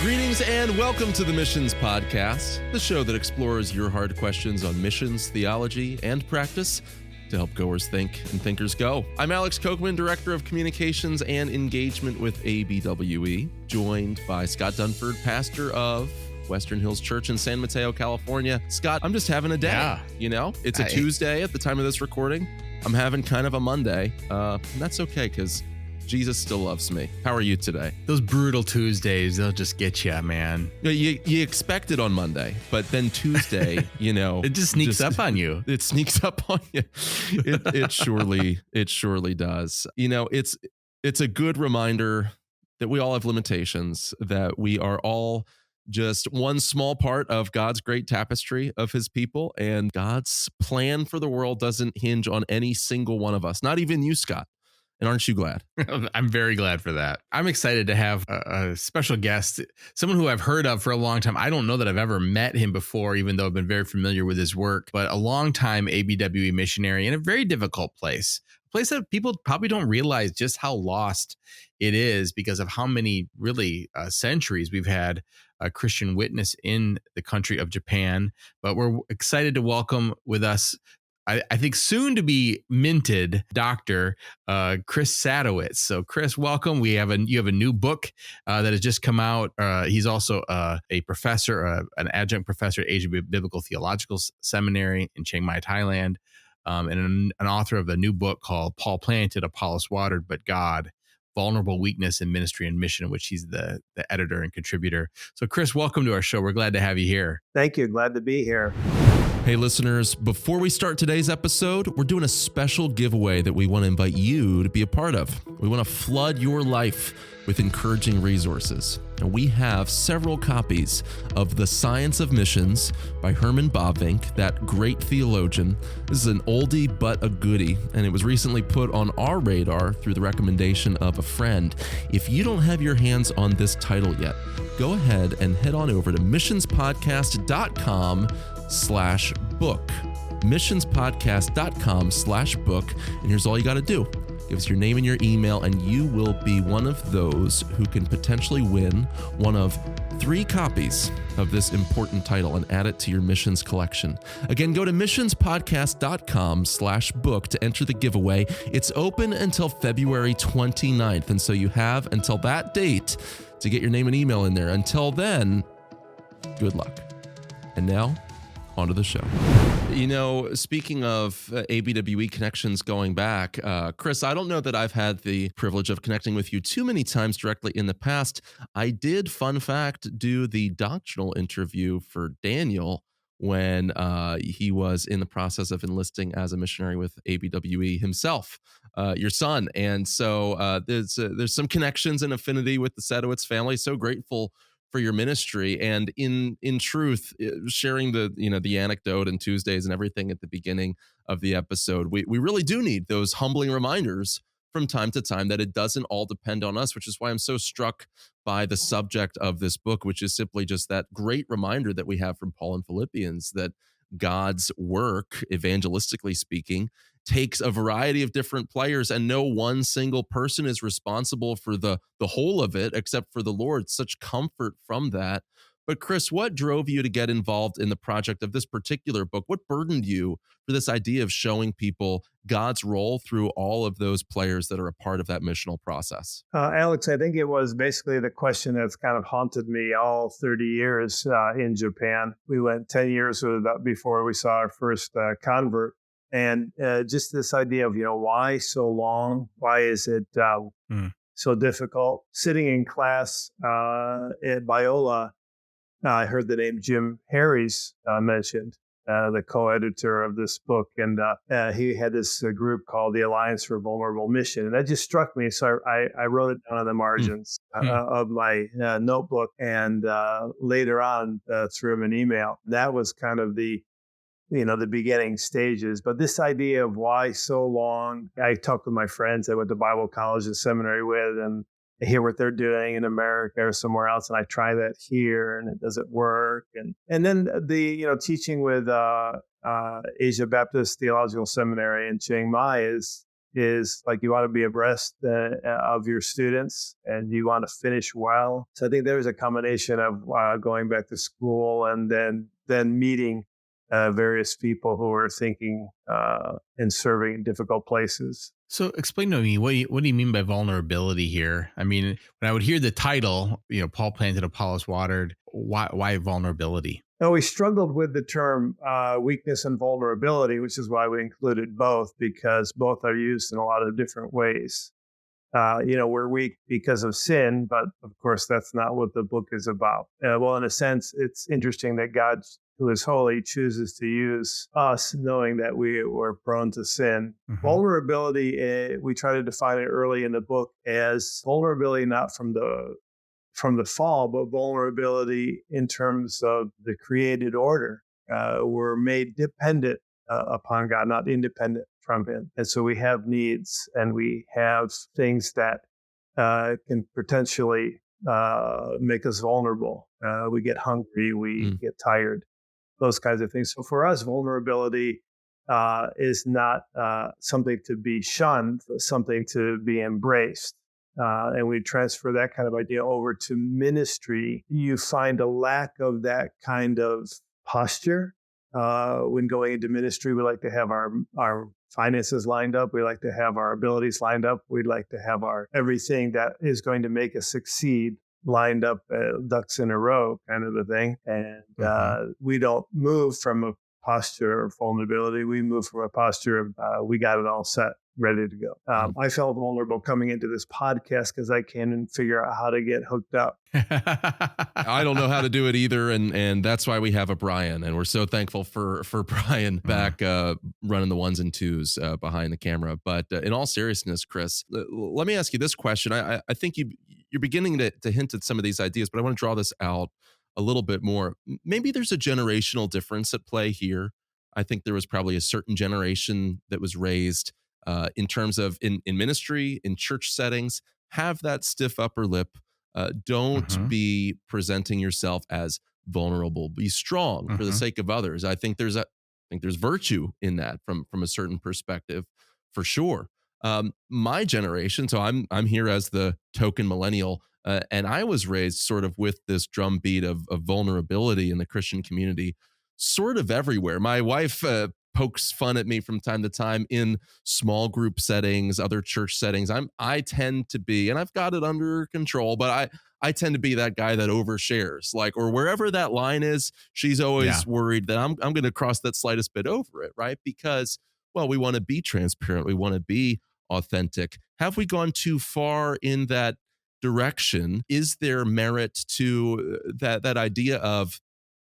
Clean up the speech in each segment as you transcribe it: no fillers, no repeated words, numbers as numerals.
Greetings and welcome to the Missions Podcast, the show that explores your hard questions on missions, theology, and practice to help goers think and thinkers go. I'm Alex Kochman, Director of Communications and Engagement with ABWE, joined by Scott Dunford, pastor of Western Hills Church in San Mateo, California. Scott, I'm just having a day. Yeah. You know, it's a Tuesday at the time of this recording. I'm having kind of a Monday. And that's okay because Jesus still loves me. How are you today? Those brutal Tuesdays, they'll just get you, man. You expect it on Monday, but then Tuesday, you know, it just sneaks up on you. It sneaks up on you. It surely does. You know, it's a good reminder that we all have limitations, that we are all just one small part of God's great tapestry of his people, and God's plan for the world doesn't hinge on any single one of us, not even you, Scott. And aren't you glad? I'm very glad for that. I'm excited to have a special guest, someone who I've heard of for a long time. I don't know that I've ever met him before, even though I've been very familiar with his work, but a long-time ABWE missionary in a very difficult place, a place that people probably don't realize just how lost it is because of how many really centuries we've had a Christian witness in the country of Japan. But we're excited to welcome with us, I think soon to be minted, Dr. Chris Sadowitz. So, Chris, welcome. You have a new book that has just come out. He's also a professor, an adjunct professor at Asia Biblical Theological Seminary in Chiang Mai, Thailand, and an author of a new book called Paul Planted, Apollos Watered, but God: Vulnerable Weakness in Ministry and Mission, in which he's the editor and contributor. So, Chris, welcome to our show. We're glad to have you here. Thank you. Glad to be here. Hey, listeners, before we start today's episode, we're doing a special giveaway that we want to invite you to be a part of. We want to flood your life with encouraging resources. And we have several copies of The Science of Missions by Herman Bavinck, that great theologian. This is an oldie but a goodie, and it was recently put on our radar through the recommendation of a friend. If you don't have your hands on this title yet, go ahead and head on over to missionspodcast.com/book. missionspodcast.com/book. And here's all you got to do. Give us your name and your email, and you will be one of those who can potentially win one of 3 copies of this important title and add it to your missions collection. Again, go to missionspodcast.com/book to enter the giveaway. It's open until February 29th, and so you have until that date to get your name and email in there. Until then, good luck. And now, onto the show. You know, speaking of ABWE connections going back, Chris, I don't know that I've had the privilege of connecting with you too many times directly in the past. I did, fun fact, do the doctrinal interview for Daniel when he was in the process of enlisting as a missionary with ABWE himself, your son. And so there's some connections and affinity with the Sadowitz family. So grateful for your ministry, and in truth, sharing the anecdote and Tuesdays and everything at the beginning of the episode, we really do need those humbling reminders from time to time that it doesn't all depend on us, which is why I'm so struck by the subject of this book, which is simply just that great reminder that we have from Paul in Philippians that God's work, evangelistically speaking, takes a variety of different players, and no one single person is responsible for the whole of it except for the Lord. Such comfort from that. But Chris, what drove you to get involved in the project of this particular book? What burdened you for this idea of showing people God's role through all of those players that are a part of that missional process? Alex, I think it was basically the question that's kind of haunted me all 30 years in Japan. We went 10 years before we saw our first convert. And just this idea of, why so long? Why is it so difficult? Sitting in class at Biola, I heard the name Jim Harries mentioned, the co-editor of this book. And he had this group called the Alliance for Vulnerable Mission. And that just struck me. So I wrote it down on the margins of my notebook. And later on, threw him an email. That was kind of the beginning stages. But this idea of why so long, I talked with my friends I went to Bible college and seminary with, and I hear what they're doing in America or somewhere else, and I try that here, and it doesn't work. And then the teaching with Asia Baptist Theological Seminary in Chiang Mai is is like you want to be abreast of your students and you want to finish well. So I think there's a combination of going back to school and then meeting various people who are thinking and serving in difficult places. So explain to me, what do you mean by vulnerability here? I mean, when I would hear the title, Paul planted, Apollos watered, why vulnerability? No, we struggled with the term weakness and vulnerability, which is why we included both, because both are used in a lot of different ways. We're weak because of sin, but of course, that's not what the book is about. Well, in a sense, it's interesting that God, who is holy, chooses to use us, knowing that we were prone to sin. Mm-hmm. Vulnerability, we try to define it early in the book as vulnerability not from the fall, but vulnerability in terms of the created order. We're made dependent upon God, not independent from Him. And so we have needs and we have things that can potentially make us vulnerable. We get hungry, we get tired, those kinds of things. So for us, vulnerability is not something to be shunned, but something to be embraced. And we transfer that kind of idea over to ministry. You find a lack of that kind of posture. When going into ministry, we like to have our finances lined up. We like to have our abilities lined up. We'd like to have our everything that is going to make us succeed lined up, ducks in a row kind of a thing. And we don't move from a posture of vulnerability. We move from a posture of we got it all set, ready to go. I felt vulnerable coming into this podcast because I can't figure out how to get hooked up. I don't know how to do it either, and that's why we have a Brian, and we're so thankful for Brian back running the ones and twos behind the camera. But in all seriousness, Chris, let me ask you this question. I think you're beginning to hint at some of these ideas, but I want to draw this out a little bit more. Maybe there's a generational difference at play here. I think there was probably a certain generation that was raised in terms of in ministry, in church settings, have that stiff upper lip. Don't be presenting yourself as vulnerable. Be strong for the sake of others. I think there's virtue in that from a certain perspective, for sure. My generation, so I'm here as the token millennial, and I was raised sort of with this drumbeat of vulnerability in the Christian community, sort of everywhere. My wife pokes fun at me from time to time in small group settings, other church settings. I tend to be, and I've got it under control, but I tend to be that guy that overshares, or wherever that line is, she's always worried that I'm going to cross that slightest bit over it, right? Because, well, we want to be transparent. We want to be authentic. Have we gone too far in that direction? Is there merit to that idea of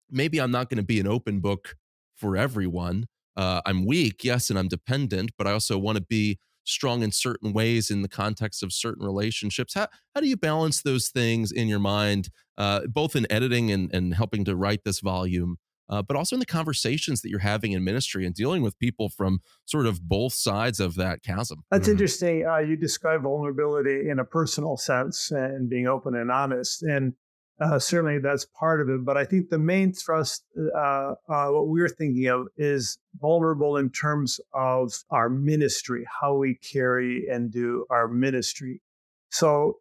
maybe I'm not going to be an open book for everyone? I'm weak, yes, and I'm dependent, but I also want to be strong in certain ways in the context of certain relationships. How do you balance those things in your mind, both in editing and helping to write this volume, but also in the conversations that you're having in ministry and dealing with people from sort of both sides of that chasm? That's interesting. You describe vulnerability in a personal sense and being open and honest. And certainly that's part of it. But I think the main thrust, what we're thinking of, is vulnerable in terms of our ministry, how we carry and do our ministry. So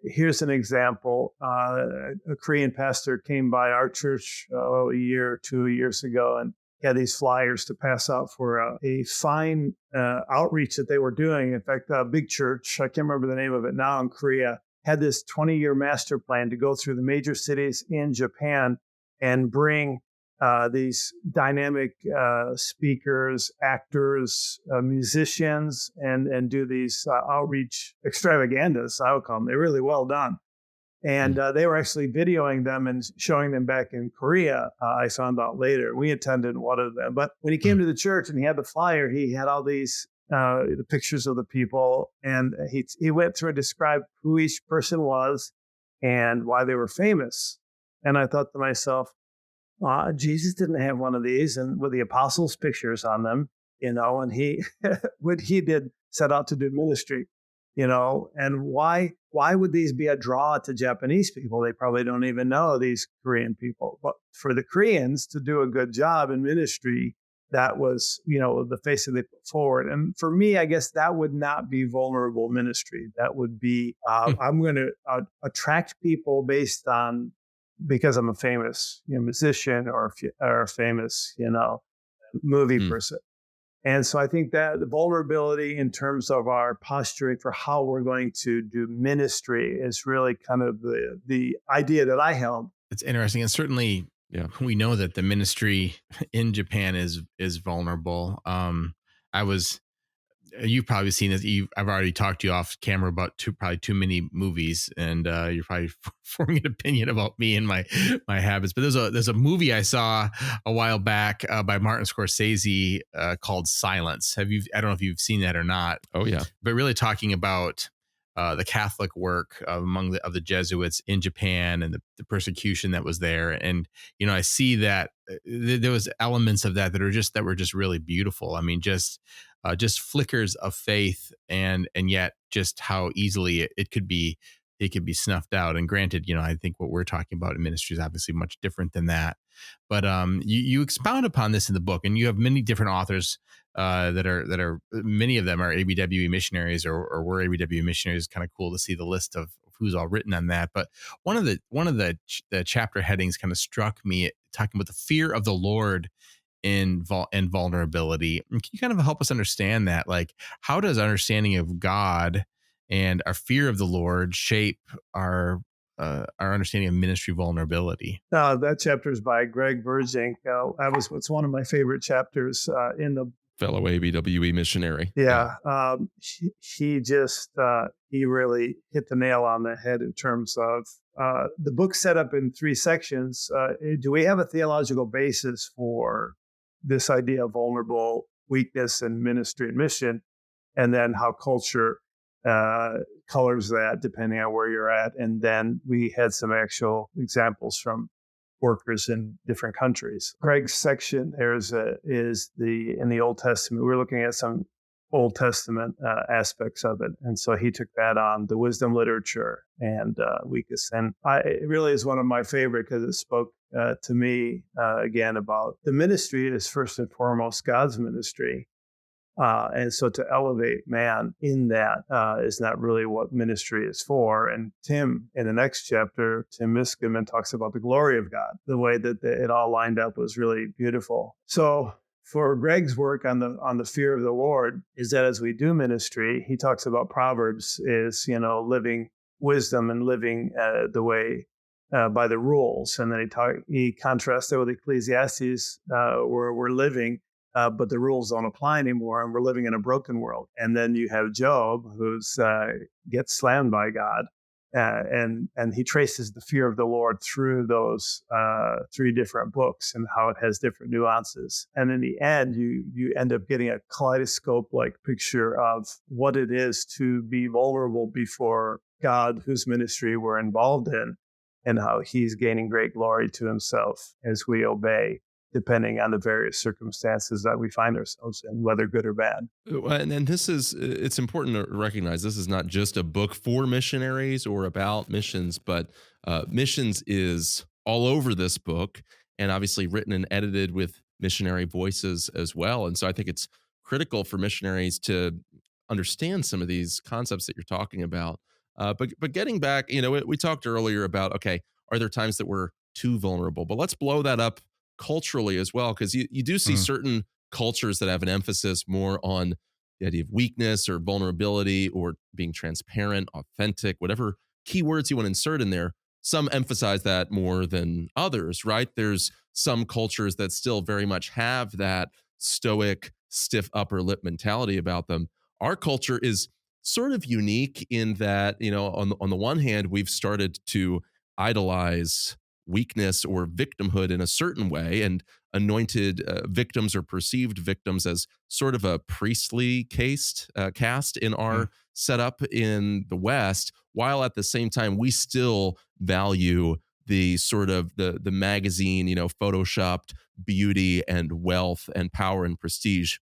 here's an example. A Korean pastor came by our church a year or 2 years ago and had these flyers to pass out for a fine outreach that they were doing. In fact, a big church, I can't remember the name of it now, in Korea, had this 20-year master plan to go through the major cities in Japan and bring these dynamic speakers, actors, musicians, and do these outreach extravaganzas, I would call them. They're really well done. And they were actually videoing them and showing them back in Korea. I found out later. We attended one of them. But when he came to the church and he had the flyer, he had all these the pictures of the people, and he went through and described who each person was and why they were famous. And I thought to myself, Jesus didn't have one of these, and with the apostles' pictures on them, and he what he did set out to do ministry, and why would these be a draw to Japanese people? They probably don't even know these Korean people. But for the Koreans to do a good job in ministry, that was, the face that they put forward. And for me, I guess that would not be vulnerable ministry. That would be, I'm going to attract people because I'm a famous musician or a famous, movie person. And so I think that the vulnerability in terms of our posturing for how we're going to do ministry is really kind of the idea that I held. It's interesting. And certainly, we know that the ministry in Japan is vulnerable. You've probably seen this. I've already talked to you off camera about probably too many movies, and you're probably forming an opinion about me and my habits. But there's a movie I saw a while back by Martin Scorsese called Silence. I don't know if you've seen that or not. Oh yeah, but really talking about the Catholic work among the Jesuits in Japan and the persecution that was there. And, I see that there was elements of that were just really beautiful. I mean, just flickers of faith and yet just how easily it could be snuffed out. And granted, I think what we're talking about in ministry is obviously much different than that. But you expound upon this in the book, and you have many different authors that are many of them are ABWE missionaries or were ABWE missionaries. It's kind of cool to see the list of who's all written on that. But one of the chapter headings kind of struck me, talking about the fear of the Lord in vulnerability. And can you kind of help us understand that? Like, how does understanding of God and our fear of the Lord shape our understanding of ministry vulnerability? That chapter is by Greg Verjink. It's one of my favorite chapters in the fellow ABWE missionary. Yeah. He really hit the nail on the head in terms of the book set up in 3 sections. Do we have a theological basis for this idea of vulnerable weakness in ministry and mission? And then how culture colors that depending on where you're at. And then we had some actual examples from workers in different countries. Greg's section is in the Old Testament. We're looking at some Old Testament aspects of it, and so he took that on the wisdom literature and weakness. And it really is one of my favorite because it spoke to me again about the ministry is first and foremost God's ministry. And so to elevate man in that is not really what ministry is for. And Tim, in the next chapter, Tim Miskimen talks about the glory of God. The way that it all lined up was really beautiful. So for Greg's work on the fear of the Lord is that as we do ministry, he talks about Proverbs is, living wisdom and living the way by the rules. And then he contrasts that with Ecclesiastes, where we're living but the rules don't apply anymore, and we're living in a broken world. And then you have Job, who's gets slammed by God, and he traces the fear of the Lord through those 3 different books and how it has different nuances. And in the end, you end up getting a kaleidoscope-like picture of what it is to be vulnerable before God, whose ministry we're involved in, and how He's gaining great glory to Himself as we obey, depending on the various circumstances that we find ourselves in, whether good or bad. And it's important to recognize this is not just a book for missionaries or about missions, but missions is all over this book, and obviously written and edited with missionary voices as well. And so I think it's critical for missionaries to understand some of these concepts that you're talking about. But getting back, we talked earlier about, okay, are there times that we're too vulnerable? But let's blow that up culturally as well, because you do see certain cultures that have an emphasis more on the idea of weakness or vulnerability or being transparent, authentic, whatever keywords you want to insert in there. Some emphasize that more than others, right? There's some cultures that still very much have that stoic, stiff upper lip mentality about them. Our culture is sort of unique in that, on the one hand, we've started to idolize weakness or victimhood in a certain way, and anointed victims or perceived victims as sort of a priestly caste in our setup in the West, while at the same time we still value the sort of the magazine, photoshopped beauty and wealth and power and prestige,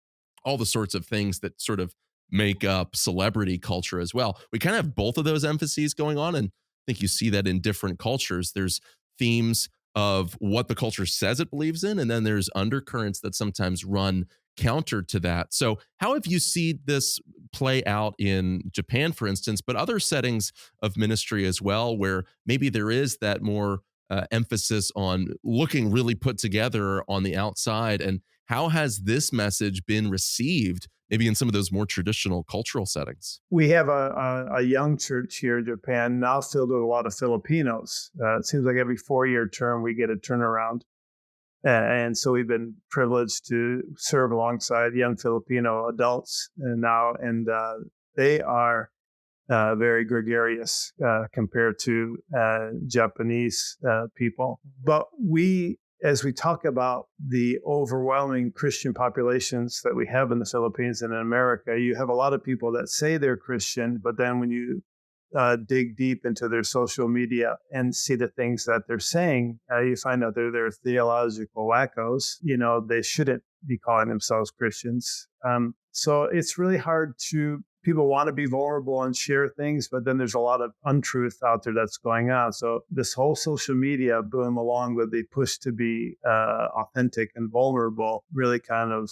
all the sorts of things that sort of make up celebrity culture as well. We kind of have both of those emphases going on, and I think you see that in different cultures. There's themes of what the culture says it believes in, and then there's undercurrents that sometimes run counter to that. So how have you seen this play out in Japan, for instance, but other settings of ministry as well, where maybe there is that more emphasis on looking really put together on the outside? And how has this message been received, maybe in some of those more traditional cultural settings? We have a young church here in Japan now filled with a lot of Filipinos. It seems like every 4-year term we get a turnaround. And so we've been privileged to serve alongside young Filipino adults and they are very gregarious compared to Japanese people. But as we talk about the overwhelming Christian populations that we have in the Philippines and in America, you have a lot of people that say they're Christian, but then when you dig deep into their social media and see the things that they're saying, you find out they're theological wackos. They shouldn't be calling themselves Christians. So it's really hard people want to be vulnerable and share things, but then there's a lot of untruth out there that's going on. So this whole social media boom, along with the push to be authentic and vulnerable, really kind of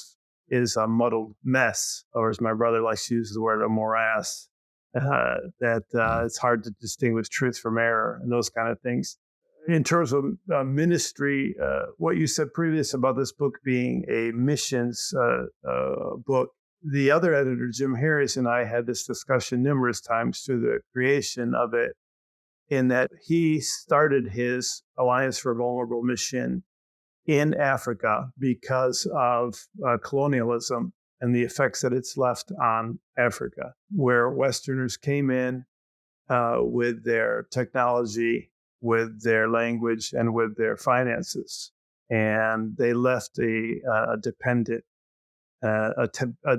is a muddled mess, or as my brother likes to use the word, a morass. It's hard to distinguish truth from error and those kind of things. In terms of ministry, what you said previous about this book being a missions book, the other editor, Jim Harris, and I had this discussion numerous times through the creation of it, in that he started his Alliance for Vulnerable mission in Africa because of colonialism and the effects that it's left on Africa, where Westerners came in with their technology, with their language, and with their finances. And they left a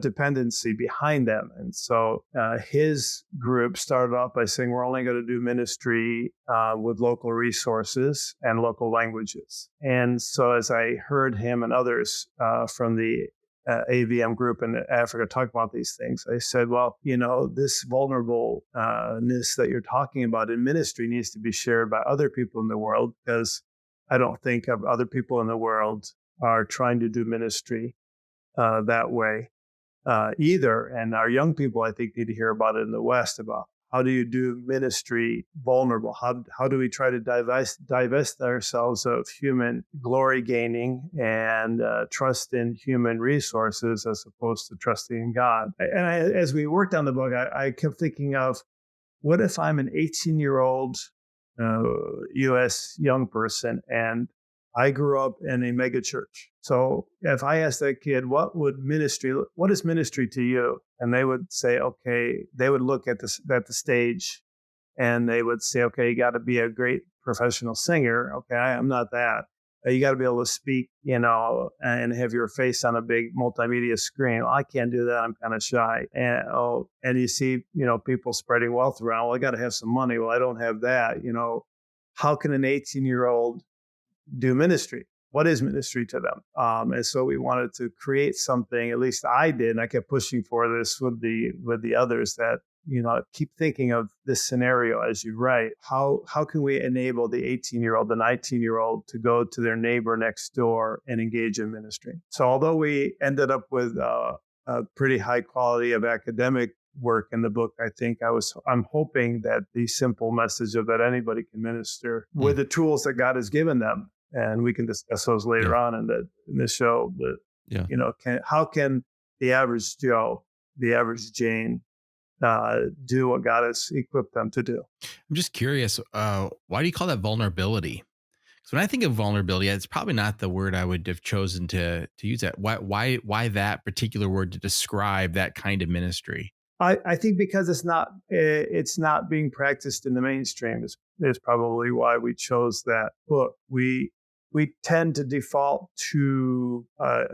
dependency behind them. And so his group started off by saying, we're only going to do ministry with local resources and local languages. And so as I heard him and others from the AVM group in Africa talk about these things, I said, well, this vulnerableness that you're talking about in ministry needs to be shared by other people in the world, because I don't think of other people in the world are trying to do ministry that way either. And our young people, I think, need to hear about it in the West, about how do you do ministry vulnerable? How do we try to divest ourselves of human glory gaining and trust in human resources as opposed to trusting in God? And as we worked on the book, I kept thinking of, what if I'm an 18-year-old U.S. young person and I grew up in a mega church. So if I asked that kid, what is ministry to you? And they would say, okay, they would look at the stage and they would say, okay, you got to be a great professional singer. Okay, I'm not that. You got to be able to speak, and have your face on a big multimedia screen. Well, I can't do that. I'm kind of shy. And you see, people spreading wealth around. Well, I got to have some money. Well, I don't have that. How can an 18-year-old do ministry? What is ministry to them? And so we wanted to create something, at least I did, and I kept pushing for this with the others, that, keep thinking of this scenario as you write. How can we enable the 18-year-old, the 19-year-old to go to their neighbor next door and engage in ministry? So although we ended up with a pretty high quality of academic work in the book, I think I'm hoping that the simple message of that anybody can minister with the tools that God has given them. And we can discuss those later on in the show. But how can the average Joe, the average Jane, do what God has equipped them to do? I'm just curious. Why do you call that vulnerability? Because when I think of vulnerability, it's probably not the word I would have chosen to use. That why that particular word to describe that kind of ministry? I think because it's not being practiced in the mainstream is probably why we chose that book. We tend to default to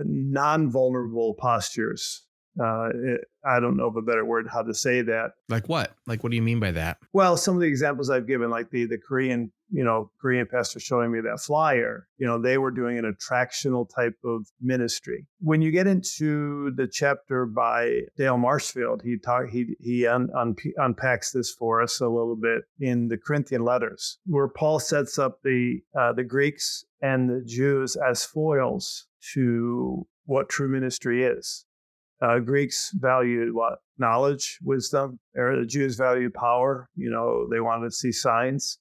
non-vulnerable postures. I don't know of a better word how to say that. Like what? Like, what do you mean by that? Well, some of the examples I've given, like the Korean Korean pastor showing me that flyer, they were doing an attractional type of ministry. When you get into the chapter by Dale Marshfield, he unpacks this for us a little bit in the Corinthian letters, where Paul sets up the Greeks and the Jews as foils to what true ministry is. Greeks valued what? Knowledge, wisdom. Or the Jews valued power. They wanted to see signs.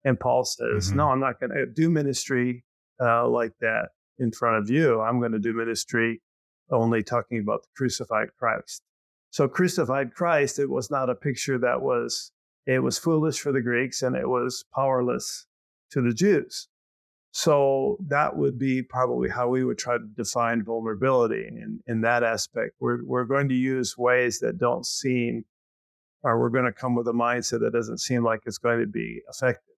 And Paul says, no, I'm not going to do ministry like that in front of you. I'm going to do ministry only talking about the crucified Christ. So crucified Christ, it was not a picture it was foolish for the Greeks and it was powerless to the Jews. So that would be probably how we would try to define vulnerability in that aspect. We're going to use ways that don't seem, or we're going to come with a mindset that doesn't seem like it's going to be effective.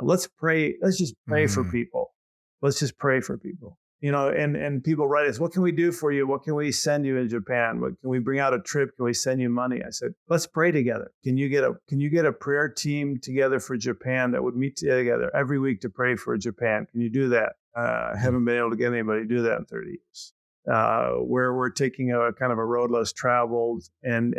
Let's pray. Let's just pray for people. Let's just pray for people. And people write us, what can we do for you? What can we send you in Japan? What can we bring out a trip? Can we send you money? I said, let's pray together. Can you get a prayer team together for Japan that would meet together every week to pray for Japan? Can you do that? I haven't been able to get anybody to do that in 30 years. Where we're taking a kind of a road less traveled and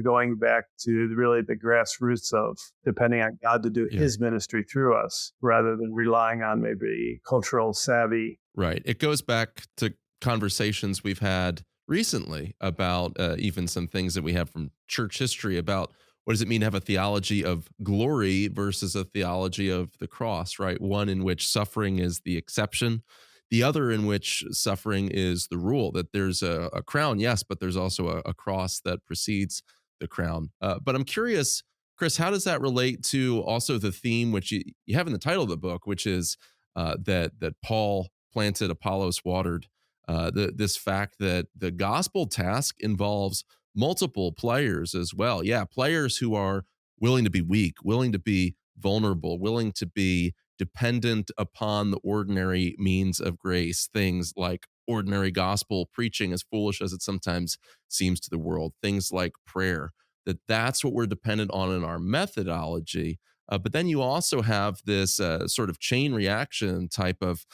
going back to really the grassroots of depending on God to do his ministry through us rather than relying on maybe cultural savvy. Right. It goes back to conversations we've had recently about even some things that we have from church history about what does it mean to have a theology of glory versus a theology of the cross, right? One in which suffering is the exception, the other in which suffering is the rule, that there's a crown, yes, but there's also a cross that precedes the crown. But I'm curious, Chris, how does that relate to also the theme which you have in the title of the book, which is that Paul planted, Apollos watered, this fact that the gospel task involves multiple players as well. Yeah, players who are willing to be weak, willing to be vulnerable, willing to be dependent upon the ordinary means of grace, things like ordinary gospel preaching, as foolish as it sometimes seems to the world, things like prayer, that's what we're dependent on in our methodology. But then you also have this sort of chain reaction type of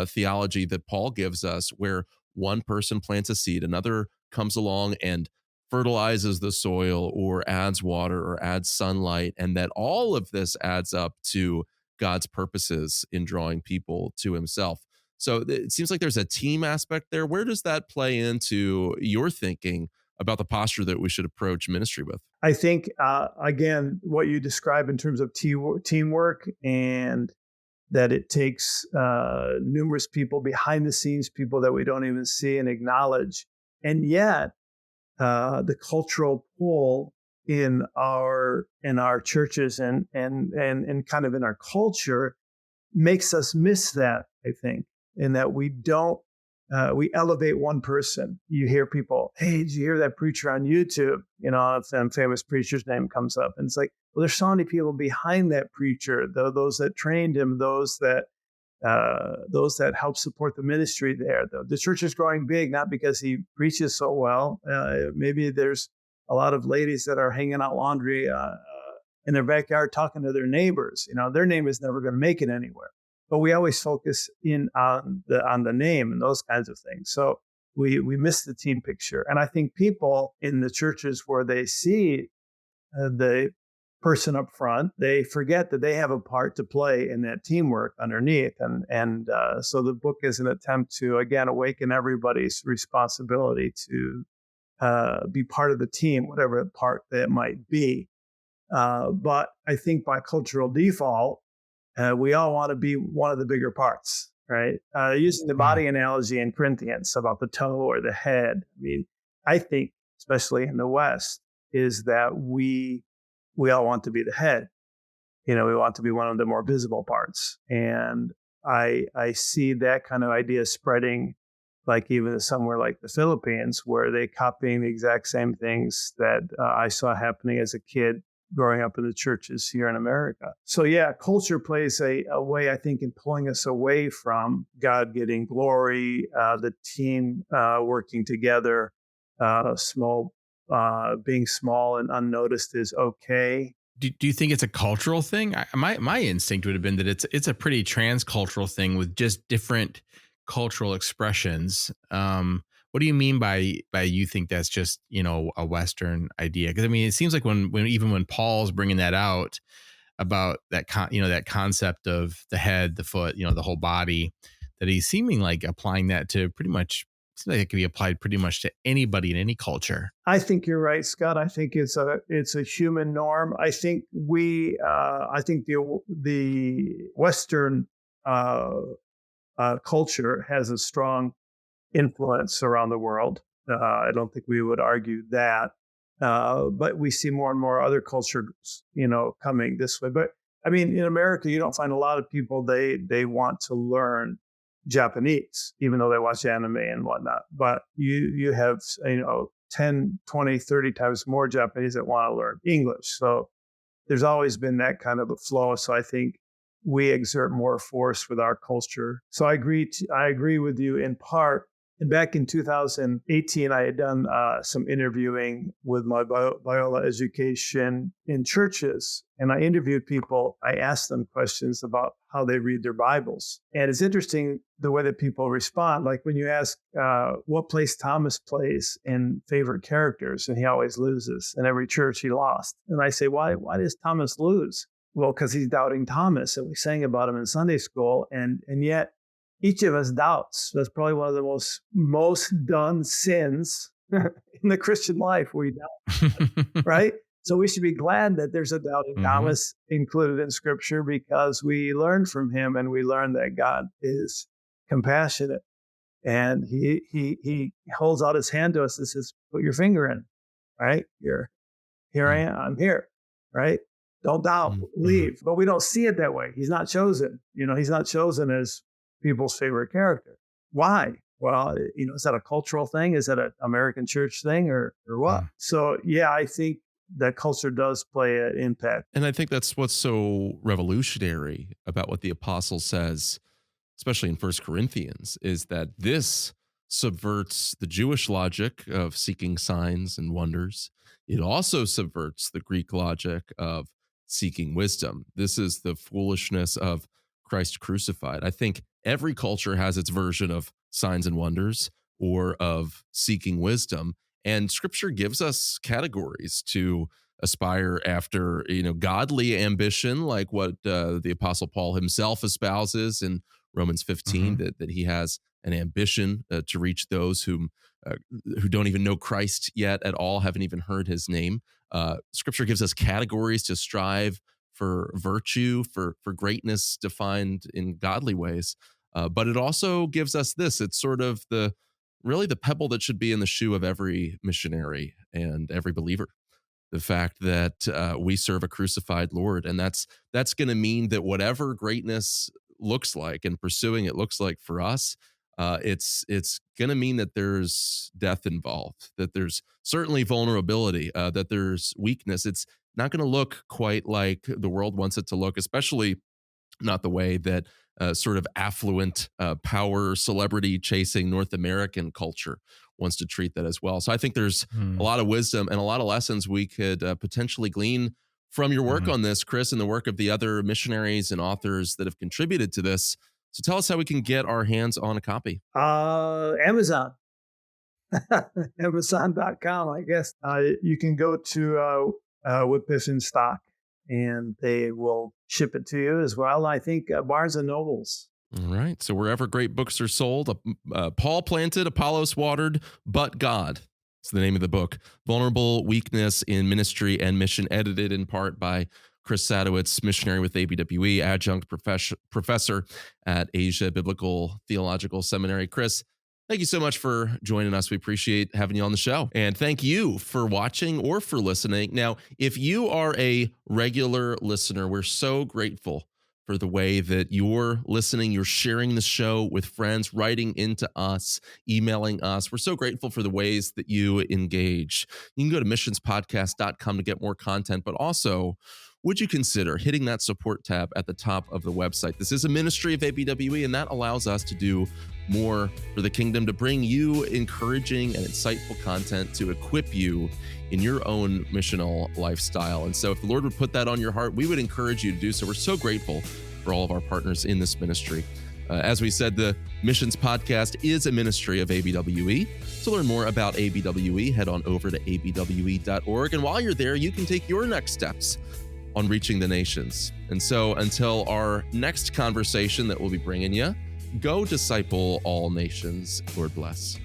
theology that Paul gives us, where one person plants a seed, another comes along and fertilizes the soil or adds water or adds sunlight, and that all of this adds up to God's purposes in drawing people to himself. So it seems like there's a team aspect there. Where does that play into your thinking about the posture that we should approach ministry with? I think, again, what you describe in terms of teamwork and that it takes numerous people behind the scenes, people that we don't even see and acknowledge. And yet the cultural pull in our churches and kind of in our culture makes us miss that, I think, in that we don't, we elevate one person. You hear people, hey, did you hear that preacher on YouTube? Some famous preacher's name comes up. And it's like, well, there's so many people behind that preacher, those that trained him, those that help support the ministry there. The church is growing big, not because he preaches so well. Maybe there's a lot of ladies that are hanging out laundry in their backyard talking to their neighbors. Their name is never going to make it anywhere. But we always focus in on the name and those kinds of things. So we miss the team picture. And I think people in the churches where they see the person up front, they forget that they have a part to play in that teamwork underneath. And so the book is an attempt to, again, awaken everybody's responsibility to be part of the team, whatever part that might be. But I think by cultural default, we all want to be one of the bigger parts, right? Using the body analogy in Corinthians about the toe or the head. I mean, I think, especially in the West, is that we all want to be the head. We want to be one of the more visible parts. And I see that kind of idea spreading, like even somewhere like the Philippines, where they're copying the exact same things that I saw happening as a kid growing up in the churches here in America. So yeah, culture plays a way, I think, in pulling us away from God getting glory, the team working together, being small and unnoticed is okay. Do you think it's a cultural thing? My instinct would have been that it's a pretty transcultural thing with just different cultural expressions. What do you mean by you think that's just, a Western idea? Because I mean, it seems like when Paul's bringing that out about that concept of the head, the foot, the whole body, that he's seeming like applying that to pretty much. Seems like it could be applied pretty much to anybody in any culture. I think you're right, Scott. I think it's a human norm. I think the Western culture has a strong influence around the world. I don't think we would argue that, but we see more and more other cultures, coming this way. But I mean, in America, you don't find a lot of people they want to learn Japanese, even though they watch anime and whatnot. But you have 10, 20, 30 times more Japanese that want to learn English. So there's always been that kind of a flow. So I think we exert more force with our culture. So I agree with you in part. And back in 2018, I had done some interviewing with my Biola education in churches. And I interviewed people. I asked them questions about how they read their Bibles. And it's interesting the way that people respond. Like when you ask what place Thomas plays in favorite characters, and he always loses. In every church he lost. And I say, why does Thomas lose? Well, because he's doubting Thomas. And we sang about him in Sunday school. And yet, each of us doubts. That's probably one of the most done sins in the Christian life. We doubt, right? So we should be glad that there's a doubting Thomas included in Scripture, because we learn from him, and we learn that God is compassionate, and he holds out his hand to us and says, "Put your finger in." Right? Here I am. I'm here. Right? Don't doubt. Leave. But we don't see it that way. He's not chosen. He's not chosen as people's favorite character. Why? Well, is that a cultural thing? Is that an American church thing, or what? So, yeah, I think that culture does play an impact. And I think that's what's so revolutionary about what the apostle says, especially in 1 Corinthians, is that this subverts the Jewish logic of seeking signs and wonders. It also subverts the Greek logic of seeking wisdom. This is the foolishness of Christ crucified. I think every culture has its version of signs and wonders or of seeking wisdom. And Scripture gives us categories to aspire after, godly ambition, like what the Apostle Paul himself espouses in Romans 15, that he has an ambition to reach those who don't even know Christ yet at all, haven't even heard his name. Scripture gives us categories to strive for virtue, for greatness defined in godly ways. But it also gives us this. It's sort of really the pebble that should be in the shoe of every missionary and every believer. The fact that we serve a crucified Lord. And that's going to mean that whatever greatness looks like and pursuing it looks like for us, it's going to mean that there's death involved, that there's certainly vulnerability, that there's weakness. It's not going to look quite like the world wants it to look, especially not the way that sort of affluent, power, celebrity chasing North American culture wants to treat that as well. So I think there's a lot of wisdom and a lot of lessons we could potentially glean from your work on this, Chris, and the work of the other missionaries and authors that have contributed to this. So tell us how we can get our hands on a copy. Amazon. Amazon.com, I guess. You can go to Whitpish in Stock, and they will ship it to you as well. I think Barnes and Nobles. All right. So wherever great books are sold, Paul planted, Apollos watered, but God. It's the name of the book. Vulnerable Weakness in Ministry and Mission, edited in part by Chris Sadowitz, missionary with ABWE, adjunct professor at Asia Biblical Theological Seminary. Chris, thank you so much for joining us. We appreciate having you on the show. And thank you for watching or for listening. Now, if you are a regular listener, we're so grateful for the way that you're listening, you're sharing the show with friends, writing into us, emailing us. We're so grateful for the ways that you engage. You can go to missionspodcast.com to get more content, but also, would you consider hitting that support tab at the top of the website? This is a ministry of ABWE, and that allows us to do more for the kingdom, to bring you encouraging and insightful content to equip you in your own missional lifestyle. And so if the Lord would put that on your heart, we would encourage you to do so. We're so grateful for all of our partners in this ministry. As we said, the Missions Podcast is a ministry of ABWE. To learn more about ABWE, head on over to abwe.org. And while you're there, you can take your next steps on reaching the nations. And so until our next conversation that we'll be bringing you, go disciple all nations. Lord bless.